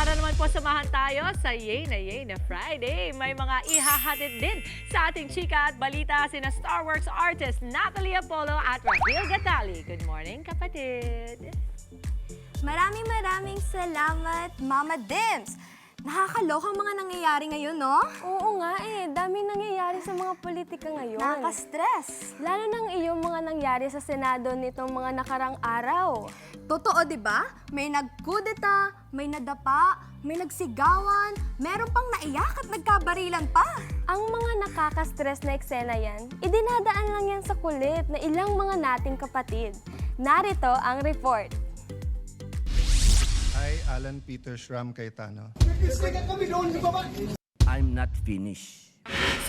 Para naman po samahan tayo sa Yay na Friday. May mga ihahatid din sa ating chika at balita sina Star Wars artist Natalie Apollo at Rahil Gatali. Good morning, kapatid! Maraming salamat, Mama Dims! Nakakalokang mga nangyayari ngayon, no? Oo nga daming nangyayari sa mga politika ngayon. Nakaka-stress. Lalo nang iyong mga nangyari sa Senado nitong mga nakarang araw. Totoo, di ba? May nagkudeta, may nadapa, may nagsigawan, meron pang naiyak at nagkabarilan pa. Ang mga nakaka-stress na eksena yan, idinadaan lang yan sa kulit na ilang mga nating kapatid. Narito ang report. I, Alan Peter Shram Cayetano. I'm not finished.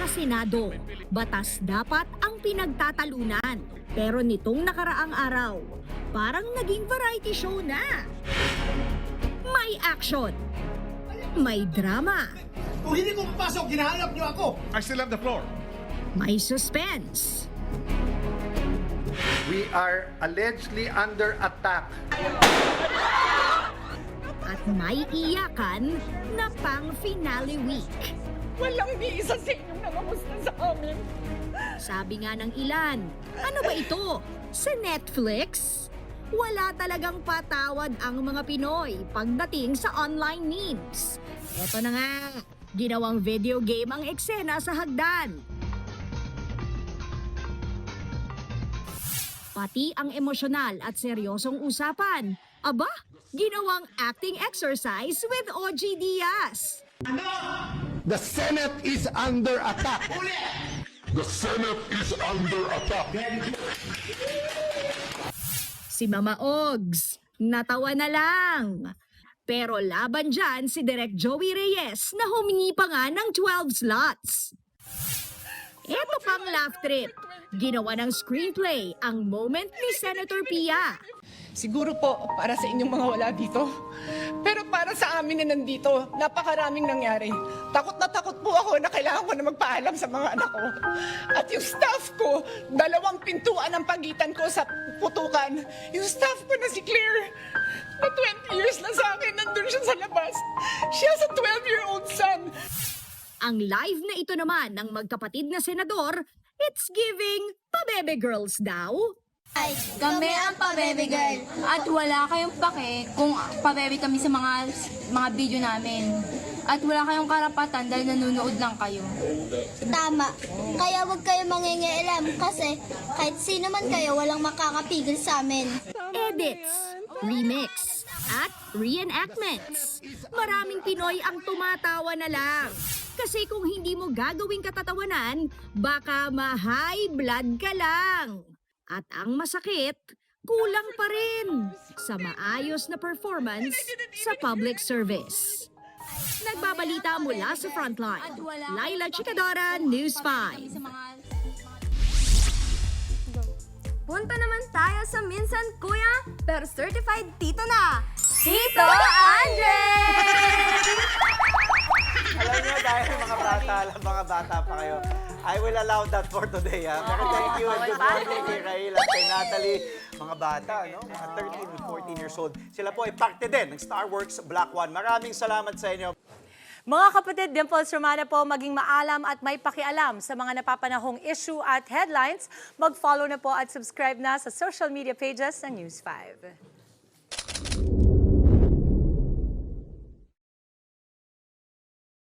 Sa Senado, batas dapat ang pinagtatalunan. Pero nitong nakaraang araw, parang naging variety show na. May action. May drama. Kung hindi ko papasok, ginahanap niyo ako! I still have the floor. May suspense. We are allegedly under attack. At may iyakan na pang finale week. Walang ni isa sa inyong nangamusta sa amin. Sabi nga ng ilan, ano ba ito? Sa Netflix? Wala talagang patawad ang mga Pinoy pagdating sa online memes. Eto na nga, ginawang video game ang eksena sa hagdan. Pati ang emosyonal at seryosong usapan, aba, ginawang acting exercise with OG Diaz. The Senate is under attack. The Senate is under attack. Si Mama Ogs, natawa na lang. Pero laban dyan si Direk Joey Reyes na humingi pa nga ng 12 slots. Ito pang laugh trip. Ginawa ng screenplay ang moment ni Senator Pia. Siguro po para sa inyong mga wala dito. Pero para sa amin na nandito, napakaraming nangyari. Takot na takot po ako na kailangan ko na magpaalam sa mga anak ko. At yung staff ko, 2 pintuan ang pagitan ko sa putukan. Yung staff ko na si Claire, na 20 years na sa akin, nandun siya sa labas. She has a 12-year-old son. Ang live na ito naman ng magkapatid na senador, it's giving pabebe girls daw. Ay, kami ang pabebe girl. At wala kayong pake kung pabebe kami sa mga video namin. At wala kayong karapatan dahil nanonood lang kayo. Tama. Kaya huwag kayo mangingialam kasi kahit sino man kayo, walang makakapigil sa amin. Edits, remix, at reenactments. Maraming Pinoy ang tumatawa na lang. Kasi kung hindi mo gagawing katatawanan, baka ma-high blood ka lang. At ang masakit, kulang pa rin sa maayos na performance sa public service. Nagbabalita mula sa Frontline, Laila Chicadora, News 5. Punta naman tayo sa minsan kuya, pero certified tito na, Tito Andre! Alam niyo, dahil mga bata pa kayo, I will allow that for today. Pero thank you and good morning kay Rahil at kay Natalie. Mga bata, no? Mga 13 and 14 years old. Sila po ay parte din ng Star Wars Black One. Maraming salamat sa inyo. Mga kapatid, Dimples Romana po, maging maalam at may pakialam sa mga napapanahong issue at headlines. Mag-follow na po at subscribe na sa social media pages ng News 5.